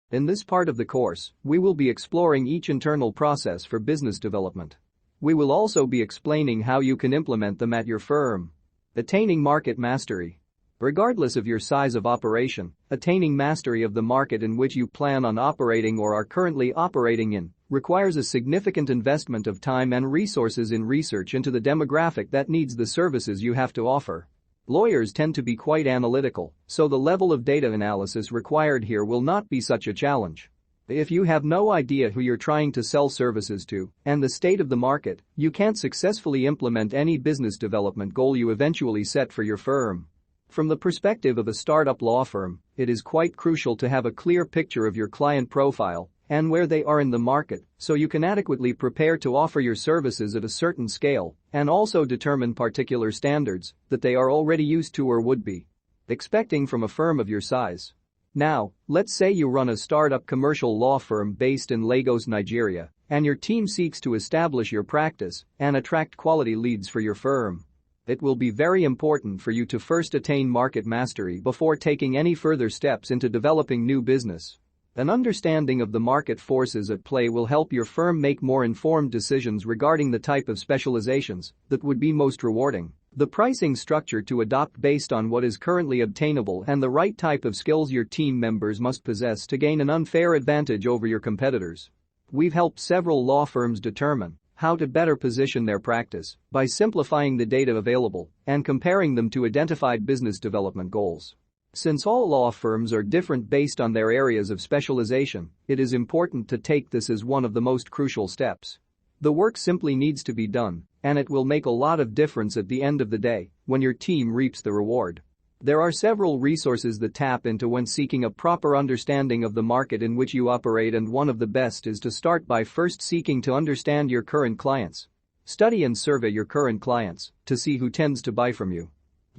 In this part of the course, we will be exploring each internal process for business development. We will also be explaining how you can implement them at your firm. Attaining market mastery. Regardless of your size of operation, attaining mastery of the market in which you plan on operating or are currently operating in requires a significant investment of time and resources in research into the demographic that needs the services you have to offer. Lawyers tend to be quite analytical, so the level of data analysis required here will not be such a challenge. If you have no idea who you're trying to sell services to and the state of the market, you can't successfully implement any business development goal you eventually set for your firm. From the perspective of a startup law firm, it is quite crucial to have a clear picture of your client profile and where they are in the market so you can adequately prepare to offer your services at a certain scale and also determine particular standards that they are already used to or would be expecting from a firm of your size. Now, let's say you run a startup commercial law firm based in Lagos, Nigeria, and your team seeks to establish your practice and attract quality leads for your firm. It will be very important for you to first attain market mastery before taking any further steps into developing new business. An understanding of the market forces at play will help your firm make more informed decisions regarding the type of specializations that would be most rewarding, the pricing structure to adopt based on what is currently obtainable, and the right type of skills your team members must possess to gain an unfair advantage over your competitors. We've helped several law firms determine how to better position their practice by simplifying the data available and comparing them to identified business development goals. Since all law firms are different based on their areas of specialization, it is important to take this as one of the most crucial steps. The work simply needs to be done, and it will make a lot of difference at the end of the day when your team reaps the reward. There are several resources that tap into when seeking a proper understanding of the market in which you operate, and one of the best is to start by first seeking to understand your current clients. Study and survey your current clients to see who tends to buy from you.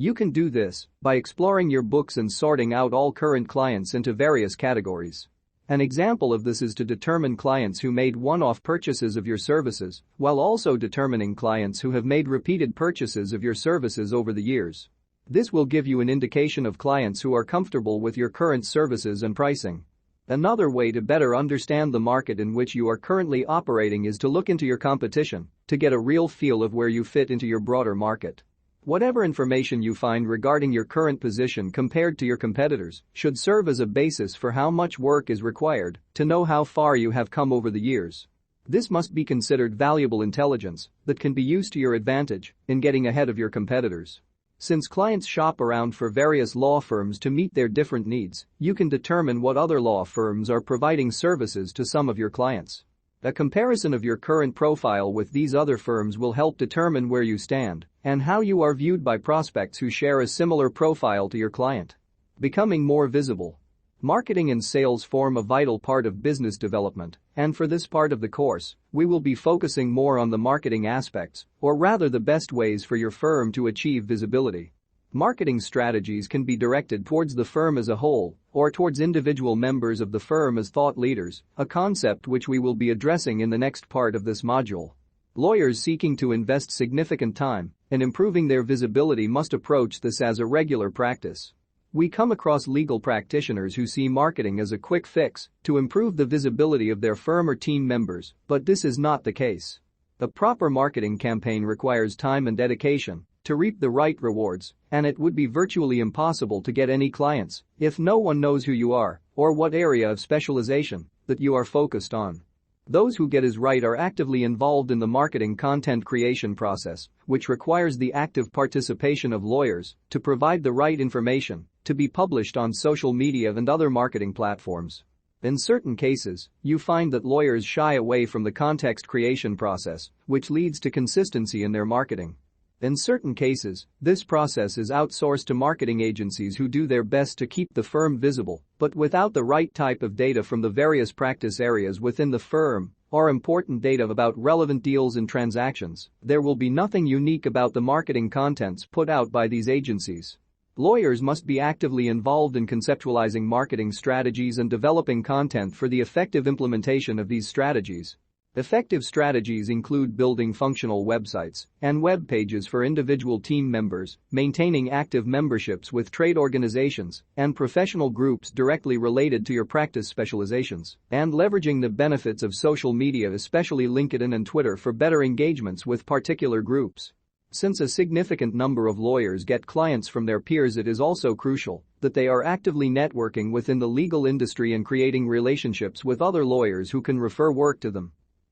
You can do this by exploring your books and sorting out all current clients into various categories. An example of this is to determine clients who made one-off purchases of your services, while also determining clients who have made repeated purchases of your services over the years. This will give you an indication of clients who are comfortable with your current services and pricing. Another way to better understand the market in which you are currently operating is to look into your competition to get a real feel of where you fit into your broader market. Whatever information you find regarding your current position compared to your competitors should serve as a basis for how much work is required to know how far you have come over the years. This must be considered valuable intelligence that can be used to your advantage in getting ahead of your competitors. Since clients shop around for various law firms to meet their different needs, you can determine what other law firms are providing services to some of your clients. A comparison of your current profile with these other firms will help determine where you stand and how you are viewed by prospects who share a similar profile to your client. Becoming more visible. Marketing and sales form a vital part of business development, and for this part of the course, we will be focusing more on the marketing aspects, or rather the best ways for your firm to achieve visibility. Marketing strategies can be directed towards the firm as a whole or towards individual members of the firm as thought leaders, a concept which we will be addressing in the next part of this module. Lawyers seeking to invest significant time in improving their visibility must approach this as a regular practice. We come across legal practitioners who see marketing as a quick fix to improve the visibility of their firm or team members, but this is not the case. A proper marketing campaign requires time and dedication to reap the right rewards, and it would be virtually impossible to get any clients if no one knows who you are or what area of specialization that you are focused on. Those who get it right are actively involved in the marketing content creation process, which requires the active participation of lawyers to provide the right information to be published on social media and other marketing platforms. In certain cases, you find that lawyers shy away from the context creation process, which leads to consistency in their marketing. In certain cases, this process is outsourced to marketing agencies who do their best to keep the firm visible, but without the right type of data from the various practice areas within the firm or important data about relevant deals and transactions, there will be nothing unique about the marketing contents put out by these agencies. Lawyers must be actively involved in conceptualizing marketing strategies and developing content for the effective implementation of these strategies. Effective strategies include building functional websites and web pages for individual team members, maintaining active memberships with trade organizations and professional groups directly related to your practice specializations, and leveraging the benefits of social media, especially LinkedIn and Twitter, for better engagements with particular groups. Since a significant number of lawyers get clients from their peers, it is also crucial that they are actively networking within the legal industry and creating relationships with other lawyers who can refer work to them.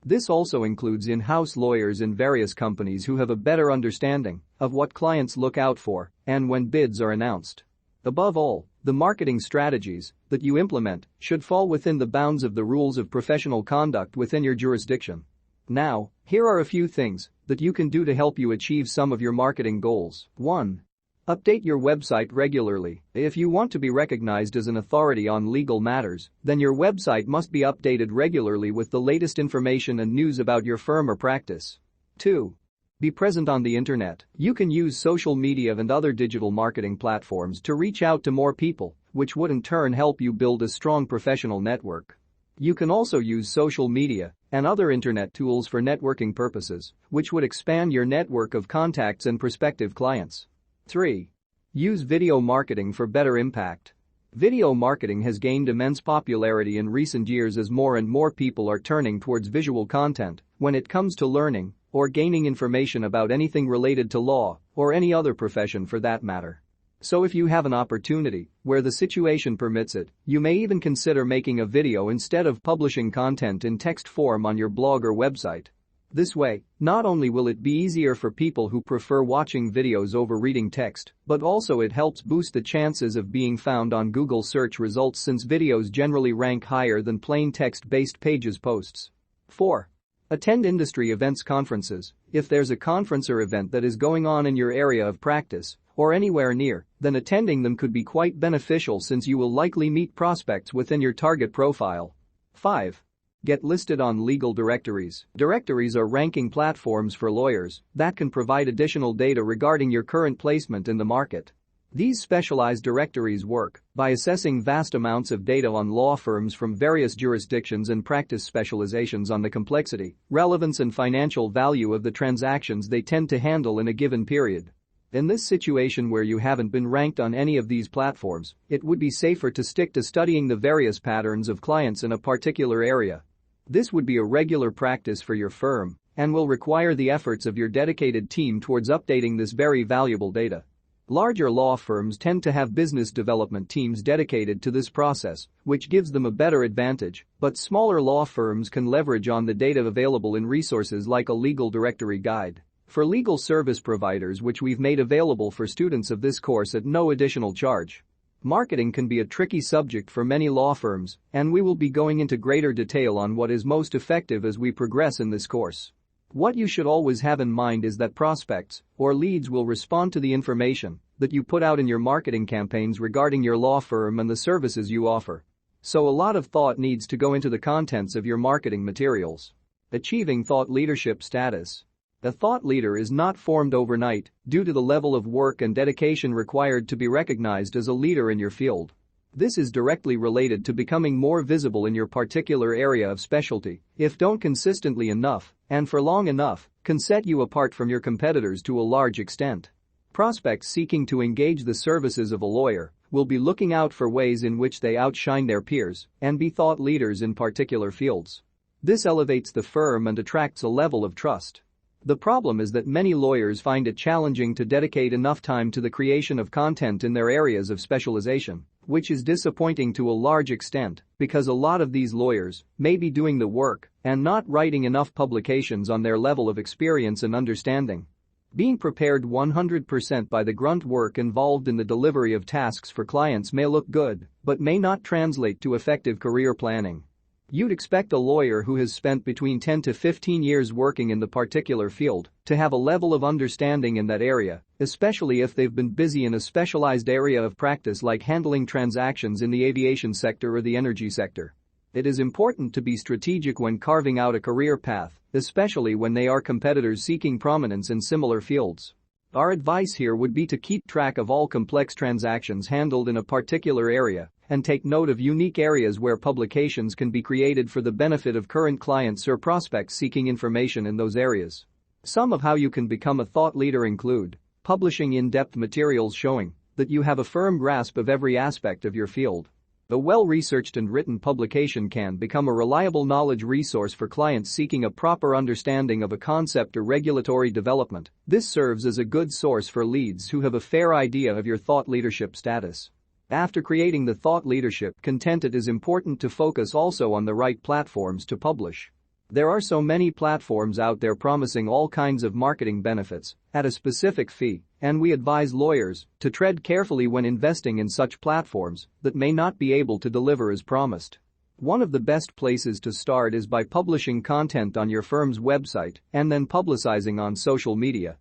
This also includes in-house lawyers in various companies who have a better understanding of what clients look out for and when bids are announced. Above all, the marketing strategies that you implement should fall within the bounds of the rules of professional conduct within your jurisdiction. Now, here are a few things that you can do to help you achieve some of your marketing goals. 1. Update your website regularly. If you want to be recognized as an authority on legal matters, then your website must be updated regularly with the latest information and news about your firm or practice. 2. Be present on the internet. You can use social media and other digital marketing platforms to reach out to more people, which would in turn help you build a strong professional network. You can also use social media and other internet tools for networking purposes, which would expand your network of contacts and prospective clients. 3. Use video marketing for better impact. Video marketing has gained immense popularity in recent years as more and more people are turning towards visual content when it comes to learning or gaining information about anything related to law or any other profession for that matter. So if you have an opportunity where the situation permits it, you may even consider making a video instead of publishing content in text form on your blog or website. This way, not only will it be easier for people who prefer watching videos over reading text, but also it helps boost the chances of being found on Google search results since videos generally rank higher than plain text-based pages posts. 4. Attend industry events, conferences. If there's a conference or event that is going on in your area of practice or anywhere near, then attending them could be quite beneficial since you will likely meet prospects within your target profile. 5. Get listed on legal directories. Directories are ranking platforms for lawyers that can provide additional data regarding your current placement in the market. These specialized directories work by assessing vast amounts of data on law firms from various jurisdictions and practice specializations on the complexity, relevance and financial value of the transactions they tend to handle in a given period. In this situation where you haven't been ranked on any of these platforms, it would be safer to stick to studying the various patterns of clients in a particular area. This would be a regular practice for your firm and will require the efforts of your dedicated team towards updating this very valuable data. Larger law firms tend to have business development teams dedicated to this process, which gives them a better advantage, but smaller law firms can leverage on the data available in resources like a legal directory guide for legal service providers, which we've made available for students of this course at no additional charge. Marketing can be a tricky subject for many law firms, and we will be going into greater detail on what is most effective as we progress in this course. What you should always have in mind is that prospects or leads will respond to the information that you put out in your marketing campaigns regarding your law firm and the services you offer. So a lot of thought needs to go into the contents of your marketing materials. Achieving thought leadership status. A thought leader is not formed overnight due to the level of work and dedication required to be recognized as a leader in your field. This is directly related to becoming more visible in your particular area of specialty. If done consistently enough and for long enough, can set you apart from your competitors to a large extent. Prospects seeking to engage the services of a lawyer will be looking out for ways in which they outshine their peers and be thought leaders in particular fields. This elevates the firm and attracts a level of trust. The problem is that many lawyers find it challenging to dedicate enough time to the creation of content in their areas of specialization, which is disappointing to a large extent because a lot of these lawyers may be doing the work and not writing enough publications on their level of experience and understanding. Being prepared 100% by the grunt work involved in the delivery of tasks for clients may look good, but may not translate to effective career planning. You'd expect a lawyer who has spent between 10 to 15 years working in the particular field to have a level of understanding in that area, especially if they've been busy in a specialized area of practice like handling transactions in the aviation sector or the energy sector. It is important to be strategic when carving out a career path, especially when they are competitors seeking prominence in similar fields. Our advice here would be to keep track of all complex transactions handled in a particular area and take note of unique areas where publications can be created for the benefit of current clients or prospects seeking information in those areas. Some of how you can become a thought leader include publishing in-depth materials showing that you have a firm grasp of every aspect of your field. A well-researched and written publication can become a reliable knowledge resource for clients seeking a proper understanding of a concept or regulatory development. This serves as a good source for leads who have a fair idea of your thought leadership status. After creating the thought leadership content, it is important to focus also on the right platforms to publish. There are so many platforms out there promising all kinds of marketing benefits at a specific fee, and we advise lawyers to tread carefully when investing in such platforms that may not be able to deliver as promised. One of the best places to start is by publishing content on your firm's website and then publicizing on social media.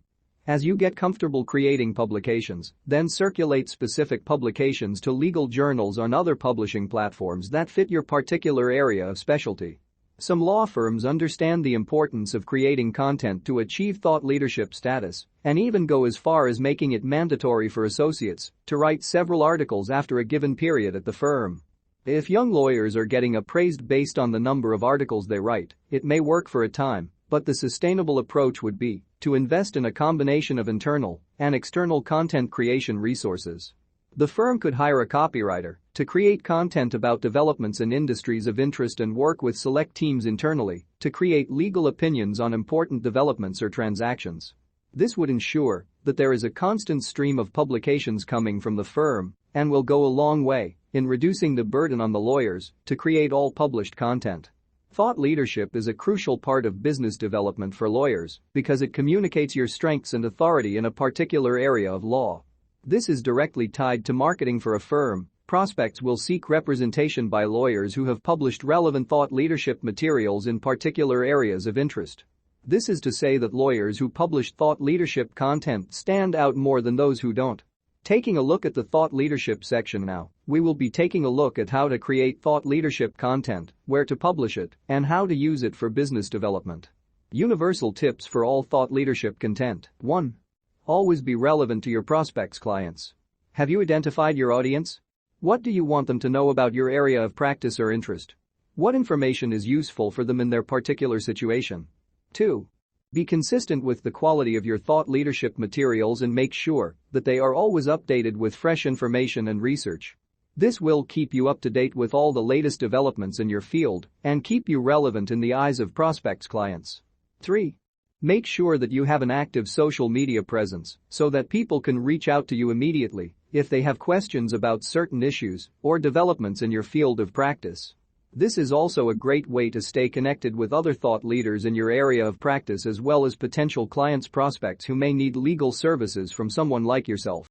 As you get comfortable creating publications, then circulate specific publications to legal journals on other publishing platforms that fit your particular area of specialty. Some law firms understand the importance of creating content to achieve thought leadership status and even go as far as making it mandatory for associates to write several articles after a given period at the firm. If young lawyers are getting appraised based on the number of articles they write, it may work for a time, but the sustainable approach would be to invest in a combination of internal and external content creation resources. The firm could hire a copywriter to create content about developments in industries of interest and work with select teams internally to create legal opinions on important developments or transactions. This would ensure that there is a constant stream of publications coming from the firm and will go a long way in reducing the burden on the lawyers to create all published content. Thought leadership is a crucial part of business development for lawyers because it communicates your strengths and authority in a particular area of law. This is directly tied to marketing for a firm. Prospects will seek representation by lawyers who have published relevant thought leadership materials in particular areas of interest. This is to say that lawyers who publish thought leadership content stand out more than those who don't. Taking a look at the thought leadership section now, we will be taking a look at how to create thought leadership content, where to publish it, and how to use it for business development. Universal tips for all thought leadership content. 1. Always be relevant to your prospects' clients. Have you identified your audience? What do you want them to know about your area of practice or interest? What information is useful for them in their particular situation? 2. Be consistent with the quality of your thought leadership materials and make sure that they are always updated with fresh information and research. This will keep you up to date with all the latest developments in your field and keep you relevant in the eyes of prospects' clients. 3. Make sure that you have an active social media presence so that people can reach out to you immediately if they have questions about certain issues or developments in your field of practice. This is also a great way to stay connected with other thought leaders in your area of practice as well as potential clients' prospects who may need legal services from someone like yourself.